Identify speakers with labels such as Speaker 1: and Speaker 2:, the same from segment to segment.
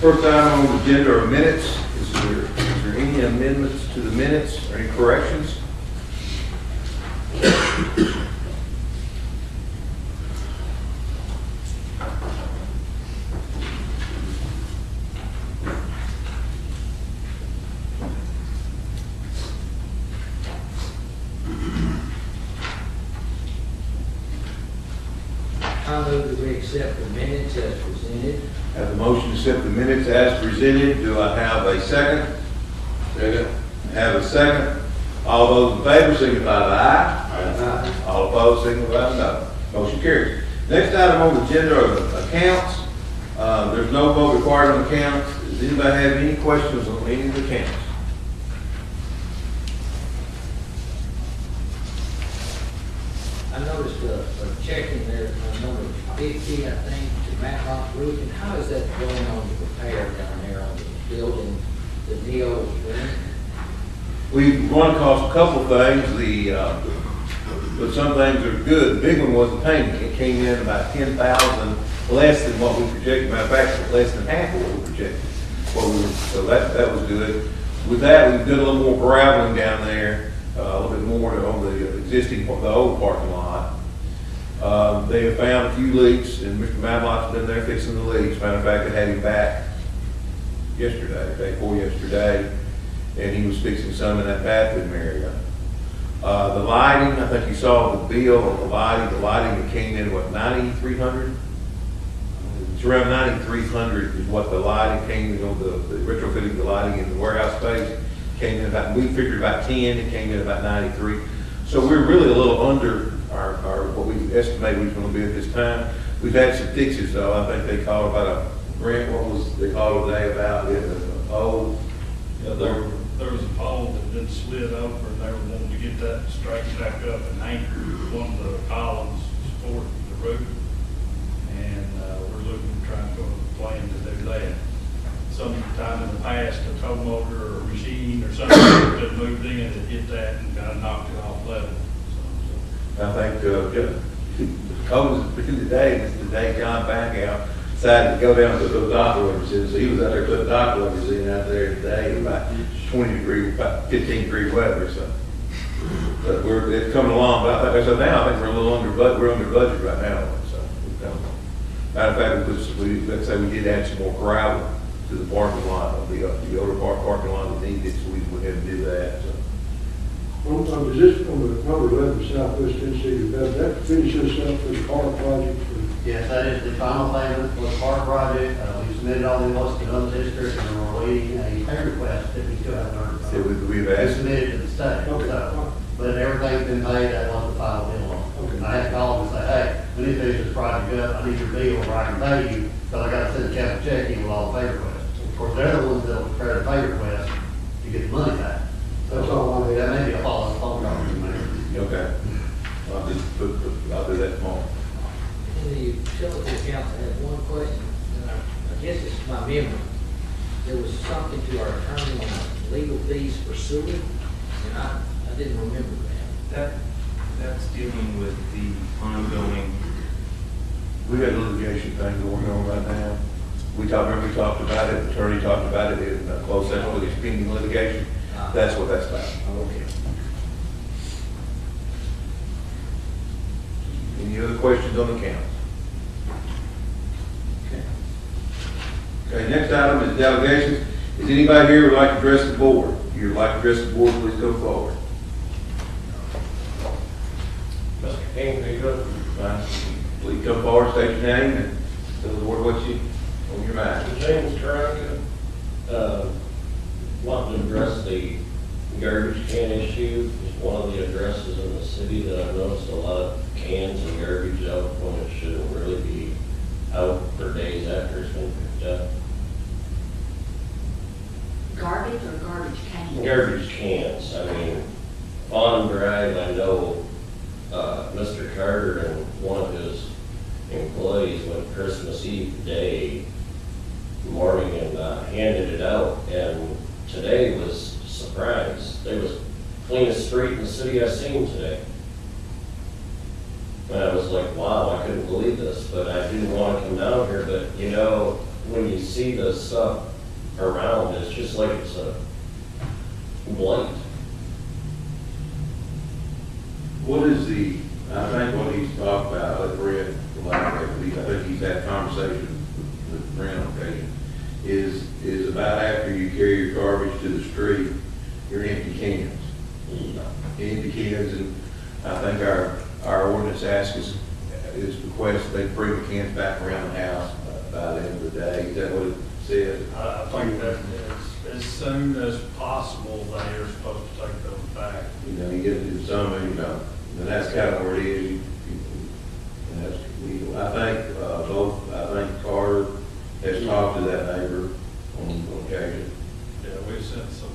Speaker 1: First item on the agenda are minutes. Is there any amendments to the minutes or any corrections?
Speaker 2: I move that we accept the minutes as presented.
Speaker 1: Have the motion to accept the minutes as presented. Do I have a second? Second. Have a second. All those in favor signify by aye.
Speaker 2: Aye.
Speaker 1: All opposed signify by no. Motion carries. Next item on the agenda are the accounts. There's no vote required on accounts. Does anybody have any questions on any of the accounts?
Speaker 2: I noticed a check in there, number 50, I think, to Matlock Roof. And how is that going on the repair down there on the building, the Neo building?
Speaker 1: We've run across a couple of things. But some things are good. The big one was the painting. It came in about 10,000 less than what we projected. Matter of fact, less than half of what we projected. So that was good. With that, we've done a little more graveling down there, a little bit more on the existing, the old parking lot. They have found a few leaks, and Mr. Madlock's been there fixing the leaks. Matter of fact, I had him back yesterday, day before yesterday, and he was fixing some in that bathroom area. The lighting, I think you saw the bill of the lighting. The lighting that came in, what, 9,300? It's around 9,300 is what the lighting came in on the retrofitting the lighting in the warehouse space. Came in about, we figured about 10, it came in about 93. So we're really a little under our what we estimated we was going to be at this time. We've had some fixes though. I think they called about a grant, what was they called today about it?
Speaker 3: Yeah, there was a pole that had been slid over, and they were wanting to get that straightened back up and anchored one of the columns supporting the roof. And we're looking to try and go with a plan to do that. Sometime in the past, a tow motor or a machine or something that moved in and hit that and kind of knocked it off level.
Speaker 1: I think the code was today, it's today John Backout decided to go down to those dock levers in. So he was out there putting dock levers in out there today, about 20 degree, about 15 degree weather. So, but it's coming along. But I think now I think we're a little under budget. We're under budget right now. So, matter of fact, let's say we did add some more gravel to the parking lot of the older parking lot that needed, so we went ahead and do that. So.
Speaker 4: Is this on the number 11 Southwest Tennessee? Does that finish us up for the park project?
Speaker 5: Yes, that is the final payment for the park project. We submitted all the invoices to other districts, and we're awaiting a pay request that we still haven't heard
Speaker 1: So
Speaker 5: from.
Speaker 1: we've
Speaker 5: We
Speaker 1: asked.
Speaker 5: submitted to the state.
Speaker 4: Okay.
Speaker 5: So, but everything's been paid. That was the final bill on.
Speaker 4: Okay.
Speaker 5: I had to call them and say, hey, we need to finish this project up. I need your bill where I can pay you, but I got to send a capital check in with all the pay requests. Of course, they're the ones that'll prepare the pay request to get the money back.
Speaker 4: That's all I had.
Speaker 5: That may be a follow-up phone call you make.
Speaker 1: Okay. I'll do that tomorrow.
Speaker 2: In the utility accounts, I had one question, and I guess it's my memory. There was something to our attorney on legal fees for sewer, and I didn't remember that.
Speaker 6: That's dealing with the ongoing.
Speaker 1: We got a litigation thing going on right now. We talked about it, the attorney talked about it in closed session with his pending litigation. That's what that's about.
Speaker 2: Okay.
Speaker 1: Any other questions on the counts? Okay, next item is delegations. Is anybody here who would like to address the board? If you would like to address the board, please come forward.
Speaker 7: Mr. King, are you good?
Speaker 1: Please come forward, state your name, and tell the board what you on your mind.
Speaker 7: James Carrigan, wanting to address the garbage can issue. It's one of the addresses in the city that I've noticed a lot of cans and garbage out when it shouldn't really be out for days after it's been picked up.
Speaker 8: Garbage or garbage cans?
Speaker 7: Garbage cans, I mean, on Drive, I know, Mr. Carter and one of his employees went Christmas Eve day morning and handed it out, and today was a surprise. It was cleanest street in the city I've seen today. And I was like, wow, I couldn't believe this, but I didn't want to come down here, but you know, when you see this stuff around, it's just like it's a blight.
Speaker 1: What is I think what he's talked about, with Brent, I think he's had conversation with Brent on occasion, is about after you carry your garbage to the street, your empty cans. Empty cans, and I think our ordinance asks us, is request they bring the cans back around the house by the end of the day. Is that what it says?
Speaker 3: I think that as soon as possible, they are supposed to take those back.
Speaker 1: You know, you get into some, and that's kind of where it is. And that's, I think Carter has talked to that neighbor on occasion.
Speaker 3: Yeah, we sent some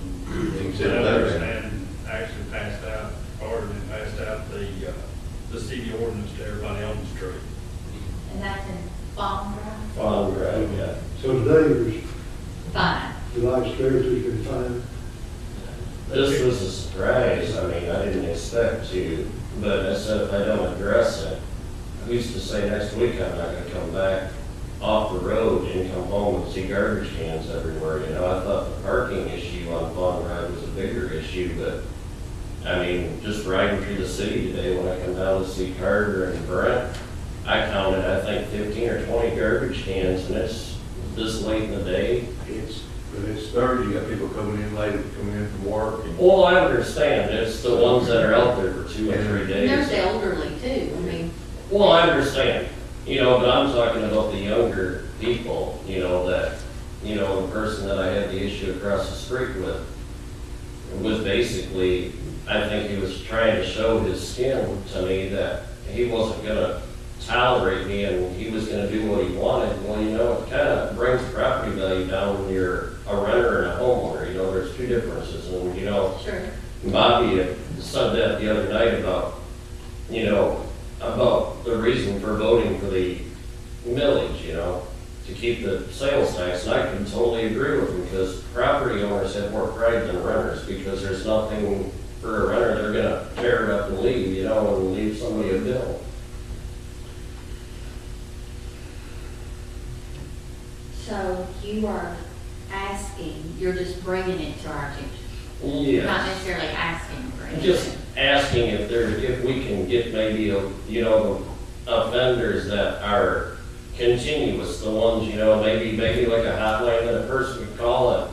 Speaker 1: He sent a letter.
Speaker 3: and actually passed out, passed out the city ordinance to everybody on the street.
Speaker 8: And that's in Fawn Drive?
Speaker 7: Fun, right, yeah.
Speaker 4: So today,
Speaker 8: Fine.
Speaker 4: the light stairs has been fine.
Speaker 7: This was a surprise. I mean, I didn't expect to, but I said if I don't address it, who's to say next week I'm not gonna come back off the road and come home and see garbage cans everywhere, you know? I thought the parking issue on Fawn Drive was a bigger issue, but, I mean, just riding through the city today when I come down to see Carter and Brent, I counted, I think, 15 or 20 garbage cans, and it's this late in the day.
Speaker 1: But it's Thursday, you got people coming in late, coming in from work. And
Speaker 7: Well, I understand, it's the ones that are out there for 2 or 3
Speaker 8: And there's
Speaker 7: days.
Speaker 8: the elderly too, I mean,
Speaker 7: Well, I understand, you know, but I'm talking about the younger people, you know, that, you know, the person that I had the issue across the street with was basically, I think he was trying to show his skin to me that he wasn't gonna tolerate me and he was gonna do what he wanted. Well, you know, it kind of brings property value down when you're a renter and a homeowner, you know, there's two differences. And, you know,
Speaker 8: sure.
Speaker 7: Bobby had said that the other night about, you know, about the reason for voting for the millage, you know, to keep the sales tax, and I can totally agree with him, because property owners have more pride than renters, because there's nothing for a renter, they're gonna tear it up and leave, you know, and leave somebody a bill.
Speaker 8: So you are asking, you're just bringing it to our attention? Not
Speaker 7: Yes.
Speaker 8: necessarily asking for it?
Speaker 7: Just asking if we can get maybe, you know, offenders that are continuous, the ones, you know, maybe like a hotline that a person could call it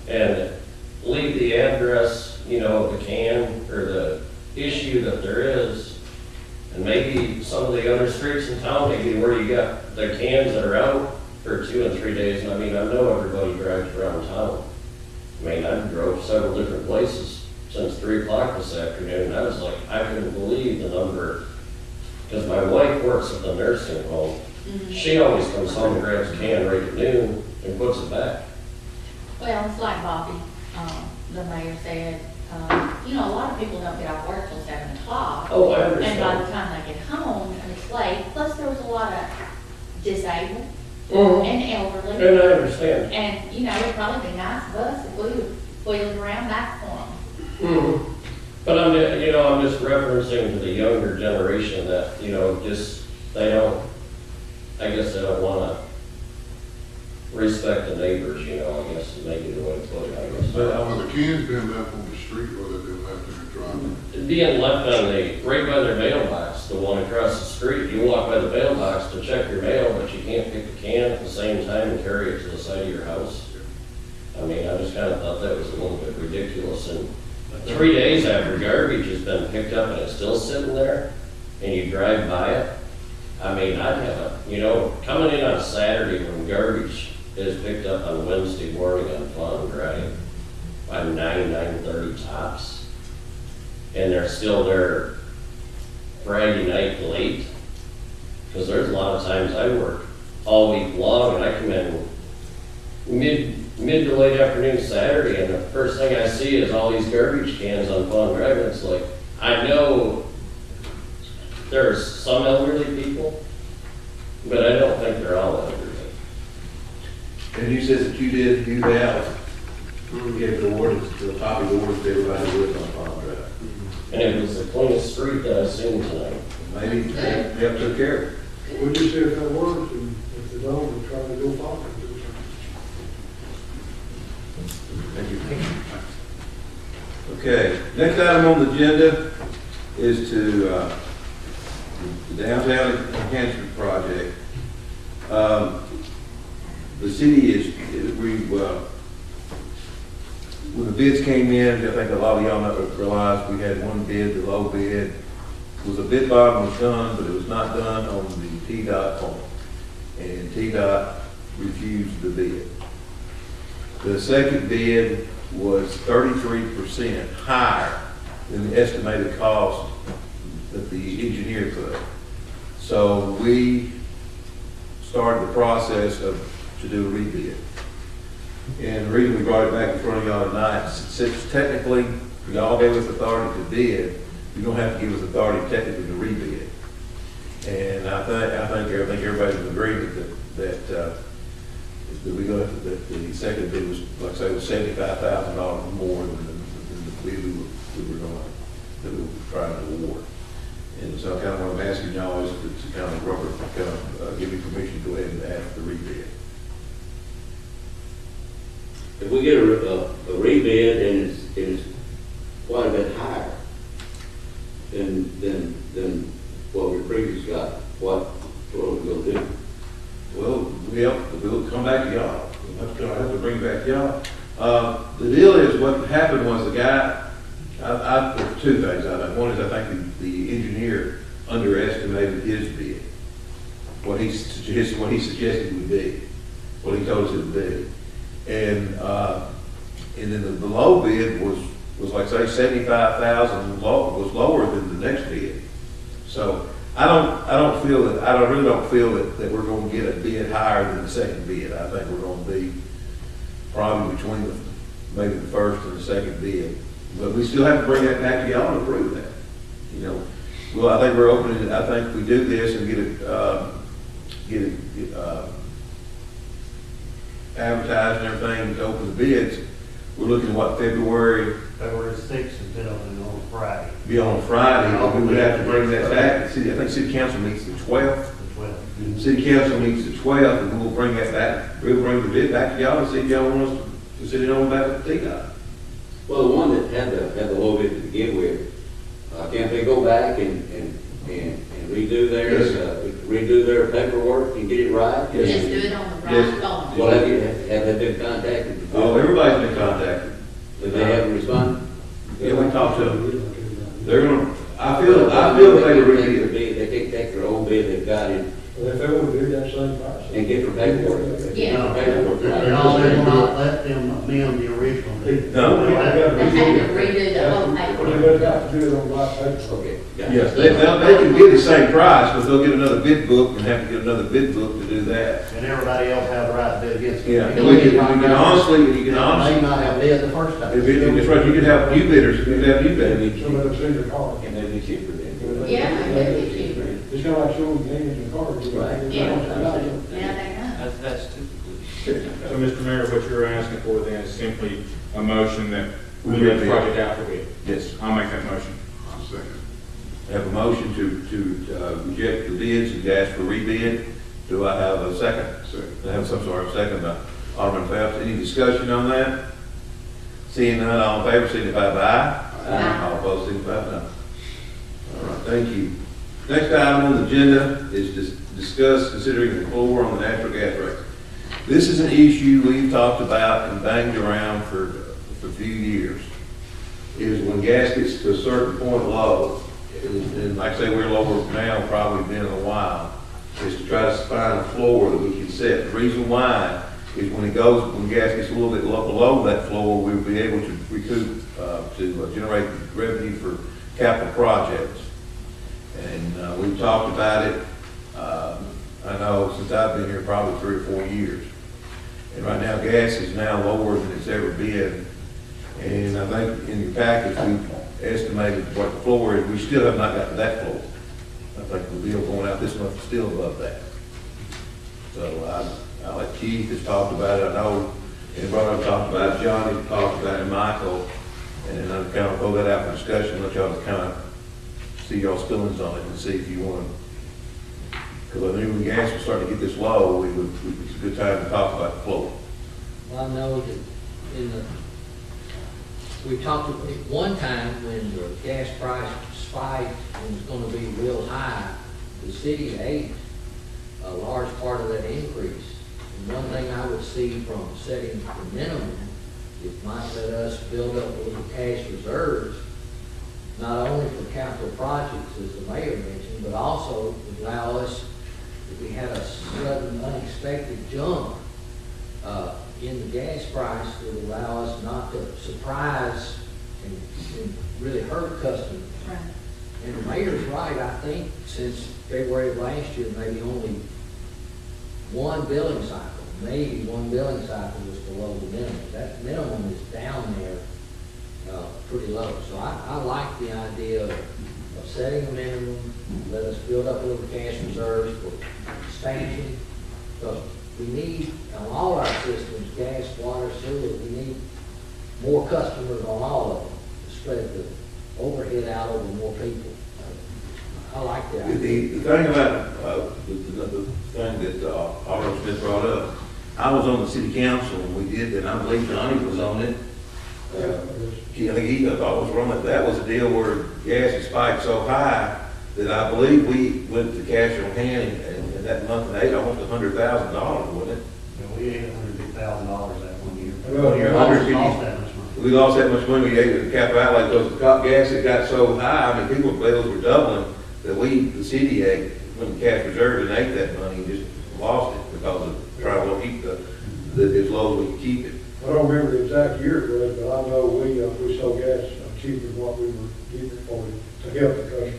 Speaker 7: and leave the address, you know, of the can or the issue that there is. And maybe some of the other streets in town, maybe where you got the cans that are out for 2 and 3 days. And I mean, I know everybody drives around town. I mean, I drove several different places since 3 o'clock this afternoon, and I was like, I couldn't believe the number, because my wife works at the nursing home. She always comes home and grabs a can right at noon and puts it back.
Speaker 8: Well, it's like Bobby, the mayor said, you know, a lot of people don't get off work till 7 o'clock.
Speaker 7: Oh, I
Speaker 8: And by the
Speaker 7: understand.
Speaker 8: time they get home, and it's late, plus there was a lot of disabled
Speaker 7: Mhm.
Speaker 8: and elderly.
Speaker 7: And I understand.
Speaker 8: And, you know, it'd probably be nice of us if we would wheel it around back for them.
Speaker 7: Mhm. But I'm just referencing to the younger generation that, you know, just, they don't, I guess they don't wanna respect the neighbors, you know, I guess is maybe the way to put it, I guess.
Speaker 9: Have the cans been left on the street or they've been left in the driveway?
Speaker 7: Being left on right by their mailbox, the one across the street, you walk by the mailbox to check your mail, but you can't pick the can at the same time and carry it to the side of your house. I mean, I just kinda thought that was a little bit ridiculous, and 3 days after garbage has been picked up and it's still sitting there, and you drive by it, I mean, I'd have you know, coming in on Saturday when garbage is picked up on Wednesday morning on Fawn Drive, by 9:30 tops, and they're still there Friday night late, because there's a lot of times I work all week long, and I come in mid to late afternoon Saturday, and the first thing I see is all these garbage cans on Fawn Drive, and it's like, I know there's some elderly people, but I don't think they're all elderly.
Speaker 1: And you said that you have, gave the orders, the copy of the orders to everybody who lives on Farm Drive.
Speaker 7: And it was the cleanest street that I've seen tonight.
Speaker 1: Maybe they have took care of it.
Speaker 4: We'll just see if that works, and if they don't, we'll try to go forward.
Speaker 1: Thank you. Okay, next item on the agenda is to, the downtown enhancement project. The city is, when the bids came in, I think a lot of y'all know, realized we had one bid, the low bid. Was a bid bond was done, but it was not done on the T-Dot form. And T-Dot refused the bid. The second bid was 33% higher than the estimated cost that the engineer put. So we started the process to do a rebid. And the reason we brought it back in front of y'all tonight, since technically y'all gave us authority to bid, you don't have to give us authority technically to rebid. And I think everybody's in agreement that we go that the second bid was, like I say, was $75,000 more than the bid we were trying to award. And so kind of what I'm asking y'all is to kind of give me permission to go ahead and ask the rebid.
Speaker 10: If we get a rebid and it's quite a bit higher than what we previously got, what are we gonna do?
Speaker 1: Well, we'll come back to y'all. We'll have to bring back y'all. The deal is, what happened was the guy, there's two things. One is I think the engineer underestimated his bid, what he suggested would be, what he told us it would be. And then the low bid was like, say, 75,000 was lower than the next bid. So I really don't feel that we're going to get a bid higher than the second bid. I think we're going to be probably between maybe the first and the second bid. But we still have to bring that back to y'all to approve that. You know, well, I think we're opening it. I think if we do this and get it advertised and everything to open the bids, we're looking at what, February
Speaker 5: 6th and bid opening on Friday.
Speaker 1: Be on Friday, but we would have to bring that back. I think city council meets the 12th.
Speaker 5: The 12th.
Speaker 1: City council meets the 12th, and we'll bring that back. We'll bring the bid back to y'all and see if y'all want us to sit it on back with the T-Dot.
Speaker 10: Well, the one that had the low bid to begin with, can't they go back and redo their paperwork and get it right?
Speaker 1: Yes.
Speaker 8: Just do it on the
Speaker 1: Yes.
Speaker 8: right column.
Speaker 10: Well, have they been contacted before?
Speaker 1: Oh, everybody's been contacted.
Speaker 10: But they haven't responded?
Speaker 1: Yeah, we talked to them. They're gonna, I feel they were really good.
Speaker 10: They can take their old bid they've got in
Speaker 4: Well, if they want to do that same price.
Speaker 10: and get their paperwork.
Speaker 8: Yeah.
Speaker 10: Paperwork right.
Speaker 5: And also, will not let them amend the original bid.
Speaker 1: No.
Speaker 8: They had to redo the whole
Speaker 4: They've
Speaker 8: paper.
Speaker 4: got to do it on white paper.
Speaker 10: Okay. Gotcha.
Speaker 1: Yes, they can get the same price, but they'll get another bid book and have to get another bid book to do that.
Speaker 5: And everybody else have the right to bid against it.
Speaker 1: Yeah, we can honestly,
Speaker 5: They may not have bid the first time.
Speaker 1: it's right, you can have new bidders, you can have new bidders.
Speaker 4: Some of them send their car.
Speaker 6: And they'd be cheaper then.
Speaker 8: Yeah, it'd be cheaper.
Speaker 4: It's kind of like showing names in cars.
Speaker 10: Right.
Speaker 8: Yeah, they know.
Speaker 6: That's typically.
Speaker 11: So, Mr. Mayor, what you're asking for then is simply a motion that we
Speaker 1: We
Speaker 11: let the
Speaker 1: rebid.
Speaker 11: project out for bid.
Speaker 1: Yes.
Speaker 11: I'll make that motion.
Speaker 9: I'll second.
Speaker 1: Have a motion to reject the bids and ask for rebid. Do I have a second?
Speaker 9: Second.
Speaker 1: I have some sort of second by Alderman Phelps. Any discussion on that? Seeing none, all in favor, signify by aye.
Speaker 8: Aye.
Speaker 1: All opposed, signify by no. All right, thank you. Next item on the agenda is to discuss considering the floor on the natural gas rate. This is an issue we've talked about and banged around for a few years. Is when gas gets to a certain point low, and like I say, we're lower now, probably been in a while, is to try to find a floor that we can set. The reason why is when gas gets a little bit below that floor, we'll be able to recoup, to generate revenue for capital projects. And we've talked about it, I know since I've been here probably 3 or 4 years. And right now, gas is now lower than it's ever been. And I think in your package, we've estimated what the floor is. We still have not got to that floor. I think the bill going out this month is still above that. So I like Keith has talked about it. I know, and Brother talked about it, Johnny talked about it, and Michael. And I kind of throw that out for discussion, let y'all kind of see y'all's feelings on it and see if you want to Because I knew when gas was starting to get this low, it's a good time to talk about the floor.
Speaker 2: Well, I know that we talked at one time when the gas price spiked and was gonna be real high, the city ate a large part of that increase. And one thing I would see from setting the minimum, it might let us build up a little cash reserves, not only for capital projects, as the mayor mentioned, but also would allow us, if we had a sudden unexpected jump in the gas price, it would allow us not to surprise and really hurt customers.
Speaker 8: Right.
Speaker 2: And the mayor's right, I think since February of last year, maybe only one billing cycle was below the minimum. That minimum is down there pretty low. So I like the idea of setting a minimum, let us build up a little cash reserves for expansion. Because we need, on all our systems, gas, water, sewer, we need more customers on all of them to spread the overhead out over more people. I like that.
Speaker 1: The thing about, the thing that Alderman Smith brought up, I was on the city council when we did that, and I believe Johnny was on it. I think he thought was wrong, that was a deal where gas had spiked so high that I believe we went to cash on hand, and that month and ate almost $100,000, wasn't it?
Speaker 5: Yeah, we ate $150,000 that one year.
Speaker 4: Well,
Speaker 1: One year,
Speaker 5: Lost
Speaker 1: 150.
Speaker 5: that much money.
Speaker 1: We lost that much money, we ate the capital outlay, because the gas had got so high, I mean, people's bills were doubling, that the city ate, went to cash reserves and ate that money, and just lost it because of trying to keep as low as we could keep it.
Speaker 4: I don't remember the exact year it was, but I know we sold gas cheaper than what we were getting it for to help the customers.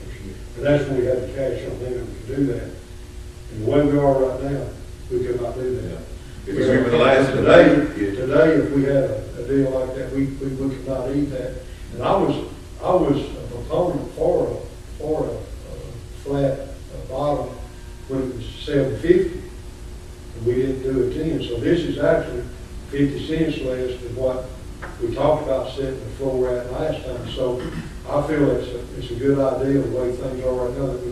Speaker 4: And that's when we had the cash on hand to do that. And the way we are right now, we could not do that.
Speaker 1: If you remember the last
Speaker 4: Today, if we had a deal like that, we could not eat that. And I was a proponent for a flat bottom when it was $7.50, and we didn't do it then. So this is actually 50 cents less than what we talked about setting the floor at last time. So I feel it's a good idea the way things are right now. That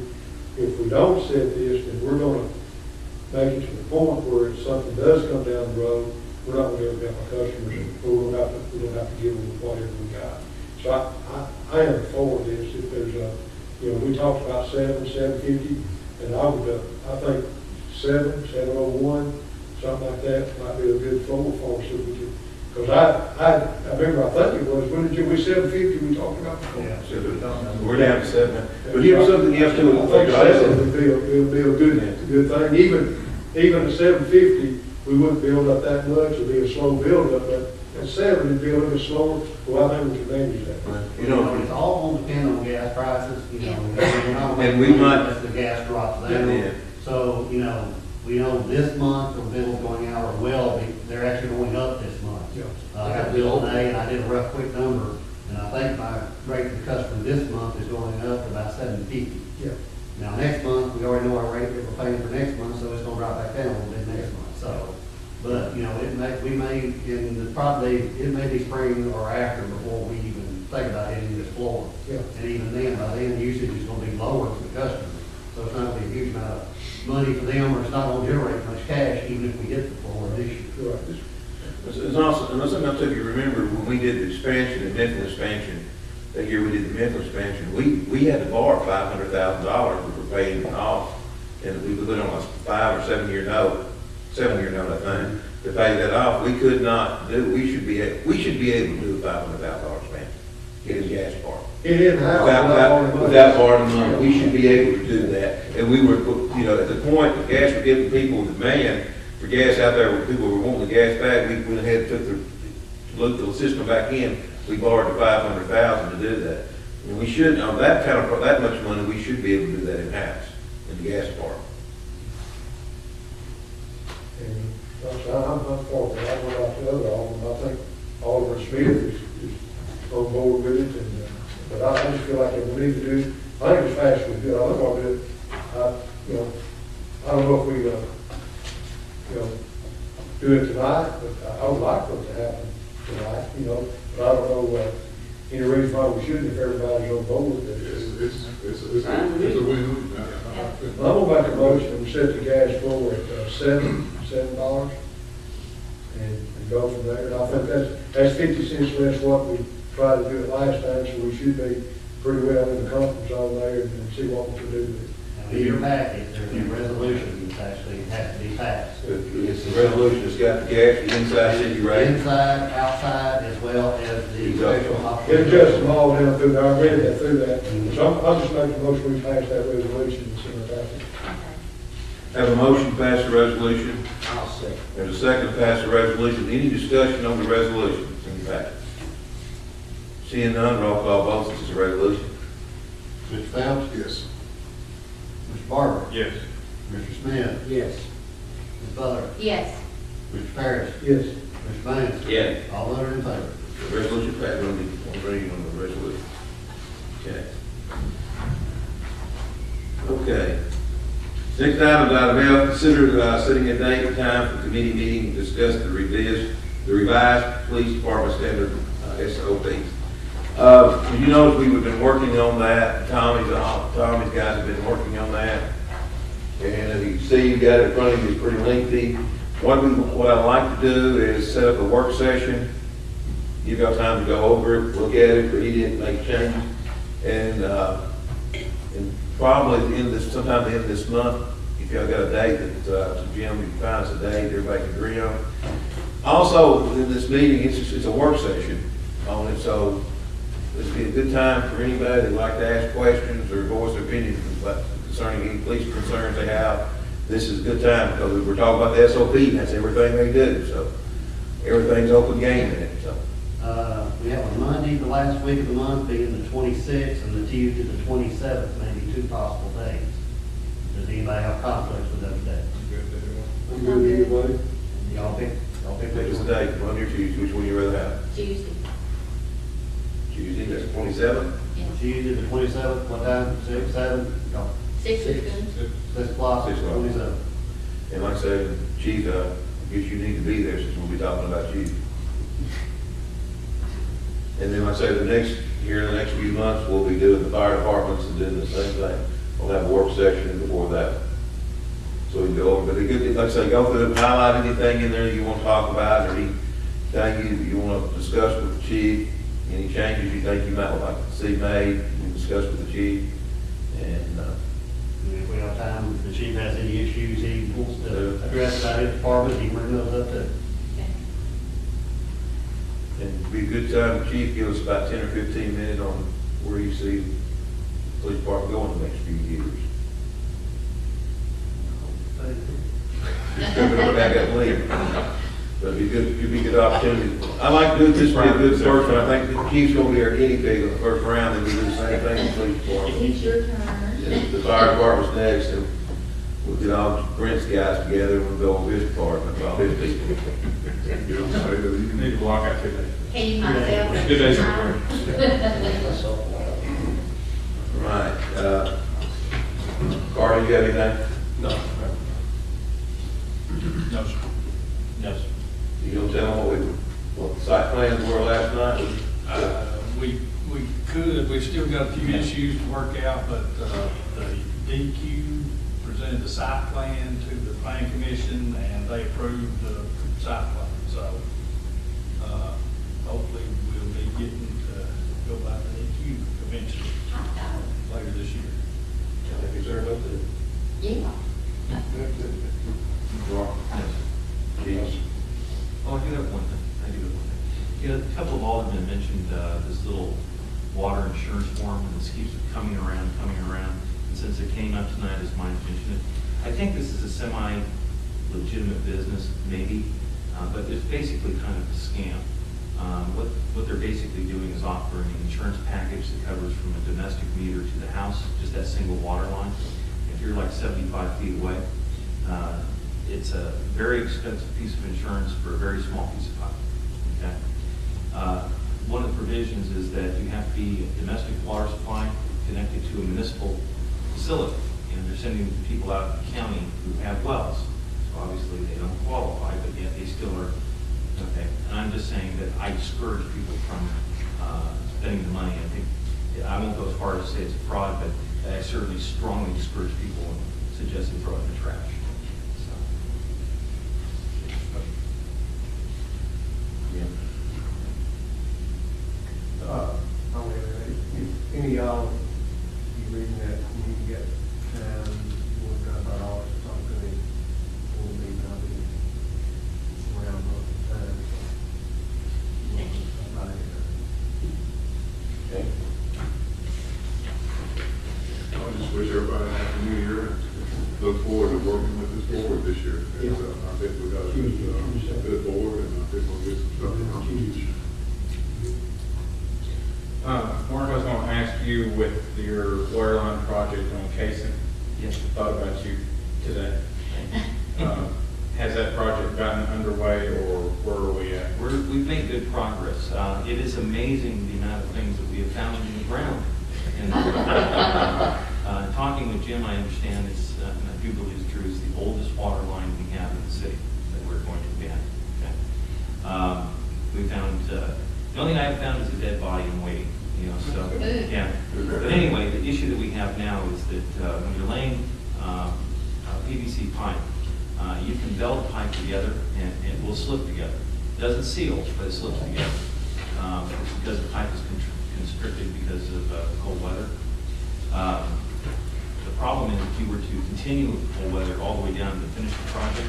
Speaker 4: if we don't set this, then we're going to make it to the point where if something does come down the road, we're not going to be able to help our customers, and we're going to have to give them whatever we got. So I am for this. If there's we talked about $7.50, and I think 701, something like that might be a good floor for us if we could. Because I remember, I think it was, when did we $7.50 we talked about before?
Speaker 5: Yeah.
Speaker 1: We're down to 7. But here's something else too.
Speaker 4: I think 7 would be a good thing. Even at $7.50, we wouldn't build up that much. It'd be a slow build up, but at 7, it'd be a little bit slower. Well, I think we can manage that.
Speaker 5: It's all going to depend on gas prices,
Speaker 1: And we might-
Speaker 5: If the gas drops down.
Speaker 1: Yeah.
Speaker 5: So, we know this month, the bills going out are they're actually going up this month.
Speaker 4: Yeah.
Speaker 5: I got a bill today, and I did a rough quick number, and I think my rate to customer this month is going up to about $7.50.
Speaker 4: Yeah.
Speaker 5: Now, next month, we already know our rate that we're paying for next month, so it's gonna drop back down a little bit next month, so. But, it may be spring or after before we even think about hitting this floor.
Speaker 4: Yeah.
Speaker 5: And even then, by then, usage is gonna be lower for the customer, so it's not gonna be a huge amount of money for them, or it's not gonna generate much cash, even if we hit the floor this year.
Speaker 4: Right.
Speaker 1: It's also, and something else, if you remember, when we did the expansion, the Memphis expansion, that year we did the Memphis expansion, we had to borrow $500,000, we were paying it off, and we put on a 5 or 7 year note, I think, to pay that off. We could not do, we should be able to do a $500,000 expansion, get a gas part.
Speaker 4: It didn't happen.
Speaker 1: Without borrowing money, we should be able to do that. And we were, at the point, the gas were giving people demand for gas out there, where people were wanting the gas back, we went ahead and looked the system back in, we borrowed the $500,000 to do that. And we should, on that much money, we should be able to do that in-house, in the gas part.
Speaker 4: And I'm not for it. I'm not the other Alderman. I think Alderman Smith is on board with it, and but I just feel like if we need to do, I think as fast as we do, I think I'll do it. I don't know if we, do it tonight, but I would like for it to happen tonight, but I don't know, any reason why we shouldn't if everybody's on board with it.
Speaker 9: It's a win-win.
Speaker 4: I'm gonna make a motion, and set the gas floor at $7 and go from there. And I think that's 50 cents less what we tried to do it last time, so we should be pretty well in the comfort zone there and see what we can do with it.
Speaker 5: Now, in your packet, there's a resolution that actually has to be passed.
Speaker 1: It's the resolution that's got the gas, the inside city rate.
Speaker 5: Inside, outside, as well as the special
Speaker 4: It
Speaker 5: operations.
Speaker 4: adjusts them all down through there, I read that through that. So I'll just make a motion, we pass that resolution and send it out.
Speaker 8: Okay.
Speaker 1: Have a motion to pass the resolution.
Speaker 2: I'll second.
Speaker 1: There's a second to pass the resolution. Any discussion on the resolution? It's in the packet. Seeing none, roll call vote, this is a resolution.
Speaker 5: Mr. Phelps?
Speaker 9: Yes.
Speaker 5: Mr. Barber?
Speaker 11: Yes.
Speaker 5: Mr. Smith?
Speaker 2: Yes.
Speaker 5: Ms. Butler?
Speaker 8: Yes.
Speaker 5: Mr. Parrish?
Speaker 4: Yes.
Speaker 5: Mr. Baines?
Speaker 7: Yeah.
Speaker 5: All those in favor?
Speaker 1: The resolution passed, we'll need one reading on the resolution. Okay. Okay. Next item, F, consider setting a date and time for committee meeting to discuss the revised police department standard SOPs. You notice we've been working on that. Tommy's guys have been working on that. And as you see, you got it in front of you, it's pretty lengthy. What I'd like to do is set up a work session, give y'all time to go over it, look at it, read it, make changes. And probably at the end of this, sometime at the end of this month, if y'all got a date that Jim, you find us a date, everybody can agree on. Also, in this meeting, it's a work session on it, so this would be a good time for anybody that'd like to ask questions or voice their opinion concerning any police concerns they have. This is a good time because we're talking about the SOP, and that's everything they do, so everything's open game in it, so.
Speaker 5: We have a Monday, the last week of the month, being the 26th, and the Tuesday, the 27th, maybe two possible days. Does anybody have conflicts with those days?
Speaker 4: I'm good either way.
Speaker 5: Y'all pick
Speaker 1: Which
Speaker 5: which
Speaker 1: is
Speaker 5: one.
Speaker 1: the date, Monday or Tuesday, which one you rather have?
Speaker 8: Tuesday.
Speaker 1: Tuesday, that's 27th.
Speaker 8: Yes.
Speaker 5: Tuesday, the 27th, what time? 6, 7? No,
Speaker 8: 6 is good.
Speaker 5: 6 o'clock,
Speaker 1: 6 o'clock.
Speaker 5: 27th.
Speaker 1: And like I said, Chief, I guess you need to be there since we'll be talking about you. And then like I say, in the next few months, we'll be doing the fire departments and doing the same thing. We'll have a work session before that. So we can go over, but the good, like I say, go through and highlight anything in there you want to talk about, or anything you want to discuss with the chief, any changes you think you might like to see made, we discuss with the chief. And,
Speaker 5: And if we have time, if the chief has any issues he wants to address about his department, he can bring those up too.
Speaker 1: and it'd be a good time, the chief, give us about 10 or 15 minutes on where you see the police department going the next few years. It's gonna go back up later. But it'd be good, it'd be a good opportunity. I like to do this, be a good first one. I think the chief's gonna be our guinea pig in the first round, and we do the same thing in the police department.
Speaker 8: It's your turn.
Speaker 1: And the fire department's next, and we'll get all Brent's guys together, and we'll go over his department, all his people.
Speaker 9: You don't say that
Speaker 11: You
Speaker 9: either.
Speaker 11: need to block out 2 days.
Speaker 8: Can you myself?
Speaker 11: 2 days.
Speaker 1: Right, Carter, you got anything?
Speaker 3: No. No, sir. No, sir.
Speaker 1: You gonna tell them what the site plans were last night?
Speaker 3: We could, we've still got a few issues to work out, but the DQ presented the site plan to the planning commission, and they approved the site plan. So hopefully we'll be getting to go by the DQ eventually, later this year.
Speaker 1: Are they concerned about that?
Speaker 8: Yeah.
Speaker 1: Yes.
Speaker 6: Oh, I do have one thing. You know, a couple of aldermen mentioned this little water insurance form, and this keeps coming around. And since it came up tonight, it's my intention. I think this is a semi-legitimate business, maybe, but it's basically kind of a scam. What they're basically doing is offering an insurance package that covers from a domestic meter to the house, just that single water line. If you're like 75 feet away, it's a very expensive piece of insurance for a very small piece of pipe. Okay. One of the provisions is that you have to be a domestic water supply connected to a municipal facility, and they're sending people out of the county who have wells. So obviously they don't qualify, but yet they still are. Okay. And I'm just saying that I discourage people from spending the money. I think I won't go as far as to say it's a fraud, but I certainly strongly discourage people from suggested throw it in the trash.
Speaker 12: Any of y'all, you reading that, when you get time, you want to drive by all or something, it will be probably around most of the time.
Speaker 1: Okay.
Speaker 9: I just wish everybody a happy new year, and look forward to working with this board this year. It's, I think we got a good board, and I think we'll get some stuff accomplished.
Speaker 11: Mark, I was going to ask you with your water line project on Cason.
Speaker 6: Yes.
Speaker 11: Thought about you today. Has that project gotten underway, or where are we at?
Speaker 6: We've made good progress. It is amazing the amount of things that we have found in the ground. And talking with Jim, I understand it's, and I do believe it's true, it's the oldest water line we have in the city that we're going to ban. Okay. We found, the only thing I have found is a dead body in waiting, you know, so, yeah. But anyway, the issue that we have now is that when you're laying PVC pipe, you can belt the pipe together and it will slip together. It doesn't seal, but it slips together. It's because the pipe is constricted because of cold weather. The problem is if you were to continue with cold weather all the way down to finish the project,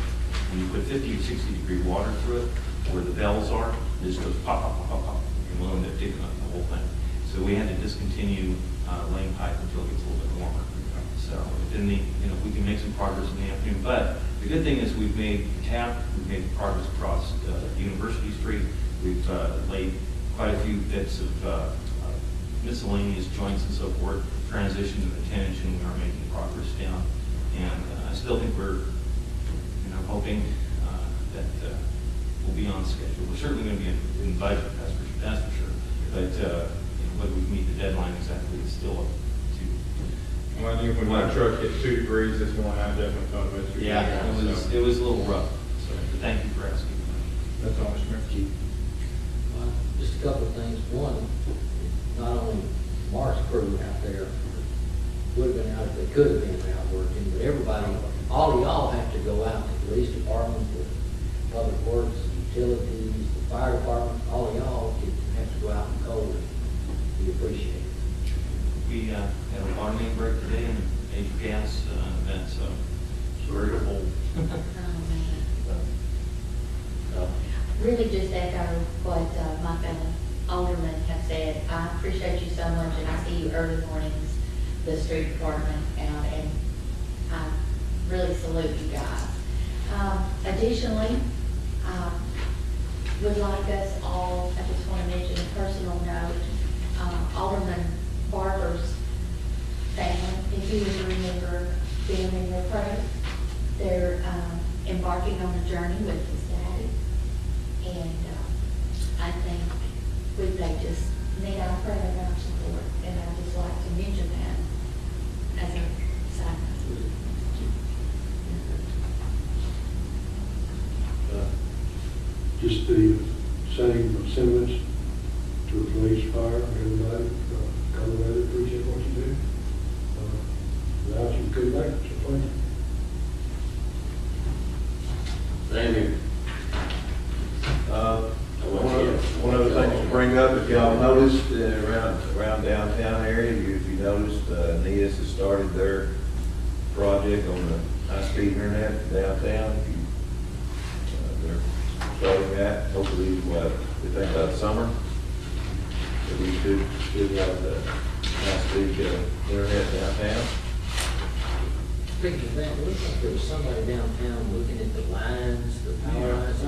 Speaker 6: and you put 50 or 60 degree water through it, where the bells are, it just goes pop, pop, pop, pop, pop, and we'll end up digging up the whole thing. So we had to discontinue laying pipe until it gets a little bit warmer. So in the, you know, we can make some progress in the afternoon. But the good thing is we've made the tap, we've made progress across University Street. We've laid quite a few bits of miscellaneous joints and so forth, transition to the 10-inch, and we are making progress down. And I still think we're, you know, hoping that we'll be on schedule. We're certainly going to be in budget, that's for sure. But you know, whether we meet the deadline exactly is still up to.
Speaker 11: Well, I knew when my truck hit 2 degrees this morning, I definitely thought about you.
Speaker 6: Yeah, it was a little rough. So but thank you for asking.
Speaker 11: That's all, Mr. Mayor.
Speaker 2: Well, just a couple of things. One, not only Mark's crew out there would have been out if they could have been out working, but everybody, all of y'all have to go out, the police department, the public works, utilities, the fire department, all of y'all have to go out in the cold. We appreciate it.
Speaker 6: We had a water main break today and major gas event, so it's very cold.
Speaker 8: Really just echo what my fellow aldermen have said. I appreciate you so much, and I see you early mornings, the street department out, and I really salute you guys. Additionally, would like us all, I just want to mention a personal note, Alderman Barber's family, if you would remember them in your prayer, they're embarking on a journey with his daddy. And I think they just need our prayer and our support, and I'd just like to mention that as a side note.
Speaker 4: Just the same sentiments to the police, fire, everybody, Colorado, appreciate what you do. Without you, couldn't make it, so thank you.
Speaker 10: Same here.
Speaker 1: One other thing to bring up, if y'all noticed, around downtown area, if you noticed, NEAS has started their project on the high-speed internet downtown. They're starting that, hopefully, we think about summer, that we should have the high-speed internet downtown.
Speaker 2: Speaking of that, it looks like there was somebody downtown looking at the lines, the power lines.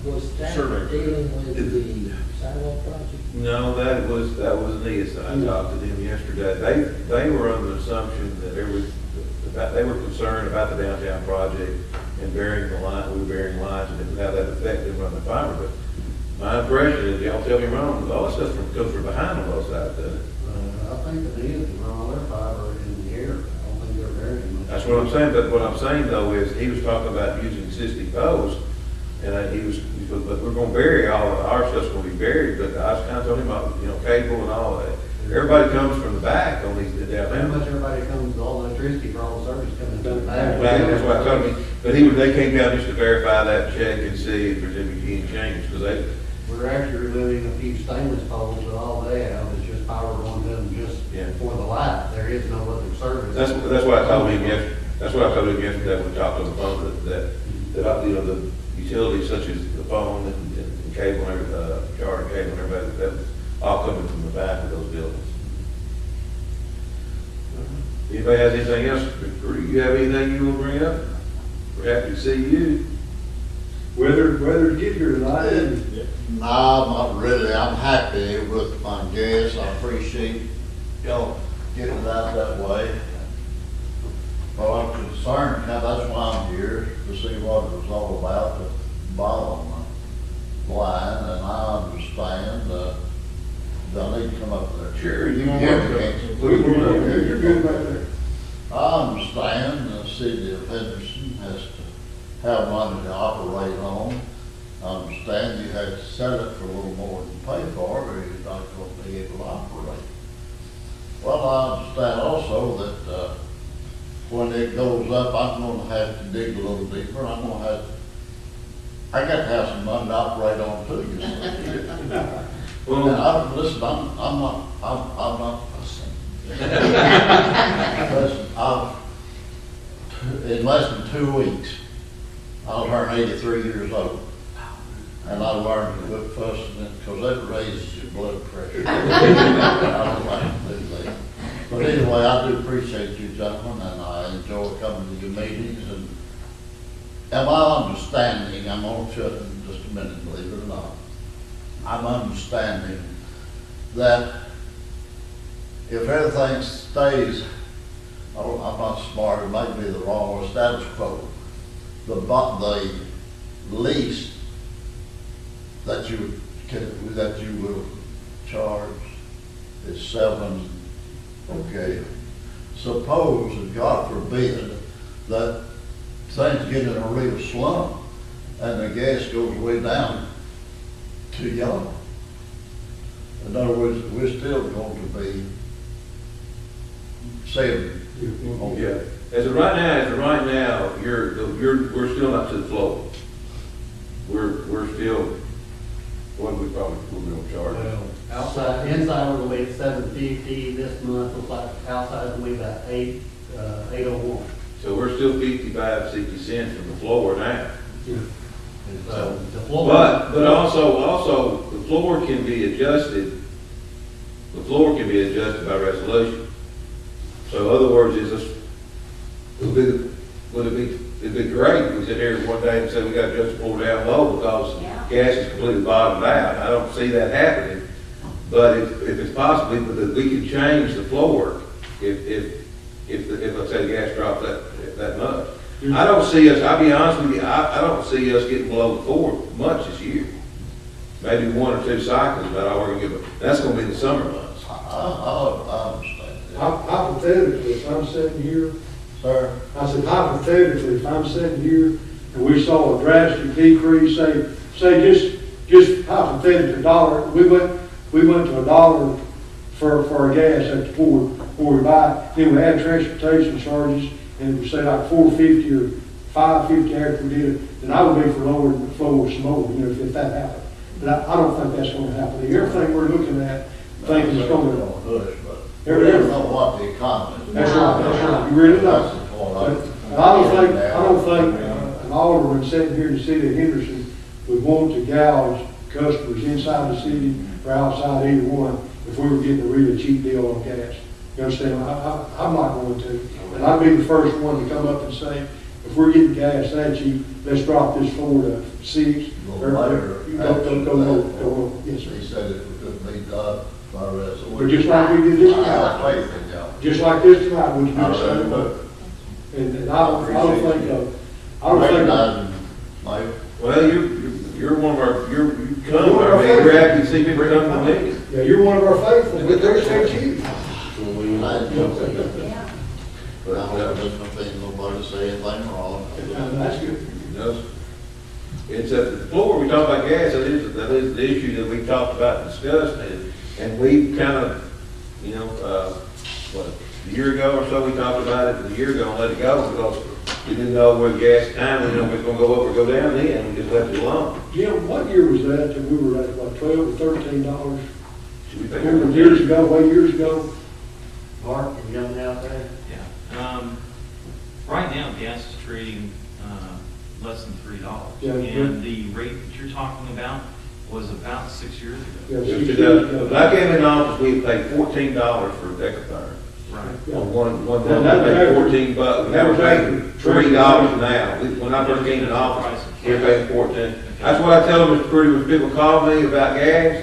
Speaker 2: Was that
Speaker 11: Survey.
Speaker 2: dealing with the sidewalk project?
Speaker 1: No, that was NEAS. I talked to them yesterday. They were under the assumption that they were concerned about the downtown project and burying the line, we were burying lines, and how that affected them running the fiber. But my impression is, y'all tell me wrong, all this stuff goes from behind the both sides, doesn't it?
Speaker 5: I think it is, run all their fiber in the air. I don't think they're very much.
Speaker 1: That's what I'm saying, but what I'm saying though is, he was talking about using 60 posts, and he said, but we're gonna bury all of our stuff's gonna be buried, but I was kinda telling him about, cable and all that. everybody comes from the back on these down
Speaker 5: Pretty
Speaker 1: there.
Speaker 5: much everybody comes, all the electricity for all the service coming through the back.
Speaker 1: That's what I told me, but they came down just to verify that check and see if there's any change, because they,
Speaker 5: We're actually removing a few stainless poles, but all they have is just power going to them just
Speaker 1: Yeah.
Speaker 5: for the light. There is no other service.
Speaker 1: that's what I told him yesterday, that's what I told him yesterday when we talked on the phone, that, you know, the utilities such as the phone and cable, and charter cable and everything, that was all coming from the back of those buildings. Anybody has anything else? You have anything you want to bring up? We're happy to see you.
Speaker 4: Whether to get here tonight.
Speaker 13: No, not really. I'm happy with my gas. I appreciate y'all getting it out that way. But I'm concerned, now that's why I'm here, to see what it was all about, the bottom line, and I understand, I need to come up there.
Speaker 1: Sure, you want
Speaker 13: Yeah,
Speaker 1: to
Speaker 13: okay.
Speaker 4: You're good right there.
Speaker 13: I understand the city of Henderson has to have money to operate on. I understand you had to sell it for a little more than pay for it, or you're not going to be able to operate. Well, I understand also that, when it goes up, I'm gonna have to dig a little deeper. I got to have some money to operate on too, you see. And listen, I'm not fussing. Listen, in less than 2 weeks, I'll turn 83 years old. And I learned to quit fussing because that raises your blood pressure. I don't like to do that. But anyway, I do appreciate you gentlemen, and I enjoy coming to your meetings. And am I understanding, I'm going to shut in just a minute, believe it or not. I'm understanding that if everything stays, I'm not smart, it might be the wrong word, status quo, the lease that you will charge is 7. Okay. Suppose, and God forbid, that things get in a real slump and the gas goes way down to yellow. In other words, we're still going to be saving.
Speaker 1: Yeah, as of right now, we're still not to the floor. We're still, what we probably will charge.
Speaker 5: Well, outside, inside we're gonna be at 750 this month, looks like outside will be about 801.
Speaker 1: So we're still 55, 60 cents from the floor now.
Speaker 5: So the floor.
Speaker 1: But also, the floor can be adjusted. The floor can be adjusted by resolution. So in other words, it'd be great if we sit here one day and say we got to adjust the floor down low because gas is completely bottomed out. I don't see that happening. But if it's possible, we can change the floor if let's say the gas drops that much. I don't see us, I'll be honest with you, I don't see us getting below the 4 much this year. Maybe 1 or 2 cycles, but all we're gonna get, that's gonna be the summer months.
Speaker 13: I understand.
Speaker 4: Hypothetically, if I'm sitting here,
Speaker 13: Sir?
Speaker 4: I said hypothetically, if I'm sitting here and we saw a drastic decrease, say just hypothetically $1, we went to $1 for our gas at the port before we buy it, then we add transportation charges, and it would say like $4.50 or $5.50 after we did it, then I would be for lowering the floor some more, if that happened. But I don't think that's gonna happen. Everything we're looking at, thinking it's gonna.
Speaker 13: Push, but we don't know what the economy is.
Speaker 4: That's right, you really
Speaker 13: That's
Speaker 4: don't.
Speaker 13: the point.
Speaker 4: But I don't think an alderman sitting here in the city of Henderson would want to gouge customers inside the city or outside either one if we were getting a really cheap deal on gas. You understand? I'm not going to. And I'd be the first one to come up and say, if we're getting gas that cheap, let's drop this 4 to 6. Go. Yes, sir.
Speaker 13: He said it could be done by resolution.
Speaker 4: But just like we did this
Speaker 13: I have
Speaker 4: tonight,
Speaker 13: faith in y'all.
Speaker 4: just like this tonight, we can do
Speaker 13: I
Speaker 4: the same
Speaker 13: really
Speaker 4: way.
Speaker 13: do.
Speaker 4: And I don't think,
Speaker 13: Recognizing, Mike,
Speaker 1: Well, you're one of our, you come, I mean, we're happy to see people come to the meeting.
Speaker 4: yeah, you're one of our faithful, but there's you.
Speaker 13: I enjoy it.
Speaker 8: Yeah.
Speaker 13: But I hope there's no thing, nobody say anything wrong.
Speaker 4: That's good.
Speaker 1: It's at the floor, we talk about gas, that is the issue that we talked about and discussed, and we kind of you know, what, a year ago or so, we talked about it, a year ago, and let it go, because we didn't know where the gas time, we didn't know if it was gonna go up or go down then, we just left it alone.
Speaker 4: Jim, what year was that, that we were at, what, $12 or $13?
Speaker 1: Should we think-
Speaker 4: Remember years ago, way years ago?
Speaker 5: Mark, you got anything out there?
Speaker 6: Yeah. Right now, gas is trading, less than $3.
Speaker 4: Yeah,
Speaker 6: And the rate that you're talking about was about 6 years ago.
Speaker 4: Yeah,
Speaker 1: When
Speaker 4: 6 years ago.
Speaker 1: I came in office, we paid $14 for a decatherm.
Speaker 6: Right.
Speaker 4: Yeah.
Speaker 1: On one,
Speaker 4: That-
Speaker 1: we
Speaker 4: that was
Speaker 1: paid
Speaker 4: after-
Speaker 1: 14 bucks,
Speaker 4: that
Speaker 1: now we're
Speaker 4: was
Speaker 1: paying
Speaker 4: after-
Speaker 1: $3 now. When I first came in office, we were paying 14. That's what I tell them, Mr. Pretty, when people call me about gas,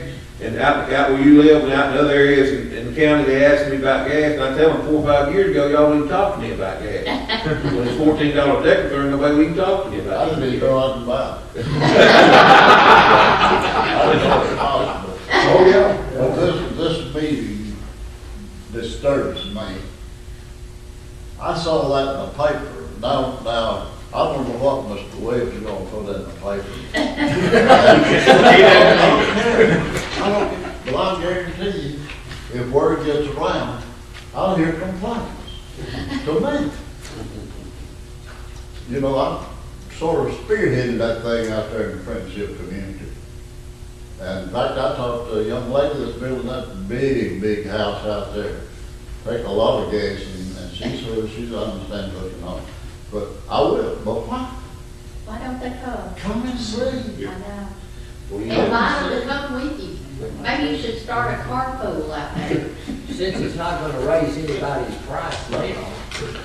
Speaker 1: and out where you live and out in other areas in the county, they ask me about gas, and I tell them 4 or 5 years ago, y'all didn't talk to me about gas. When it's $14 decatherm, nobody would even talk to me
Speaker 13: I
Speaker 1: about it.
Speaker 13: didn't even go out and buy it. I didn't know it was possible.
Speaker 4: Oh, yeah.
Speaker 13: But this meeting disturbs me. I saw that in the paper. Now, I don't know what Mr. Webb's gonna put in the paper. But I guarantee you, if word gets around, I'll hear complaints to me. You know, I sort of spearheaded that thing out there in the friendship community. And in fact, I talked to a young lady that's building that big house out there. Take a lot of gas, and she says she understands looking on. But I will, but why?
Speaker 8: Why don't they come?
Speaker 13: Come and see.
Speaker 8: I know.
Speaker 1: Well, you
Speaker 8: Invite
Speaker 1: know,
Speaker 8: them to come with you. Maybe you should start a carpool out there.
Speaker 2: Since it's not gonna raise anybody's price now,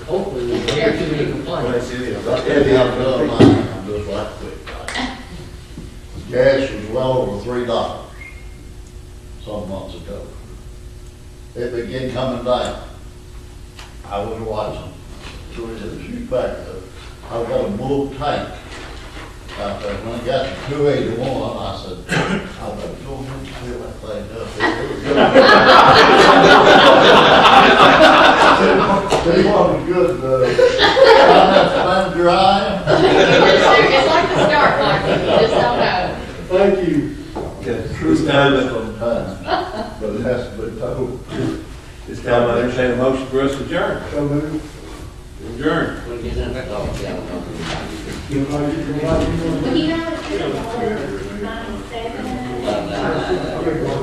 Speaker 2: hopefully we won't hear too many complaints.
Speaker 13: I'm done mine, I'm just like quick. Gas was well over $3 some months ago. It began coming down. I was watching. So he said, shoot back up. I've got a bull tank out there. When I got to 281, I said, I better go ahead and fill that thing up. He wasn't good, I have to find your eye.
Speaker 8: It's like the start market, you just don't know.
Speaker 4: Thank you.
Speaker 1: It's time,
Speaker 13: Sometimes, but it has to be told.
Speaker 1: it's time I entertain a motion for us to adjourn.
Speaker 4: So moved.
Speaker 1: Adjourn.
Speaker 8: Well, you know, it's 9:07.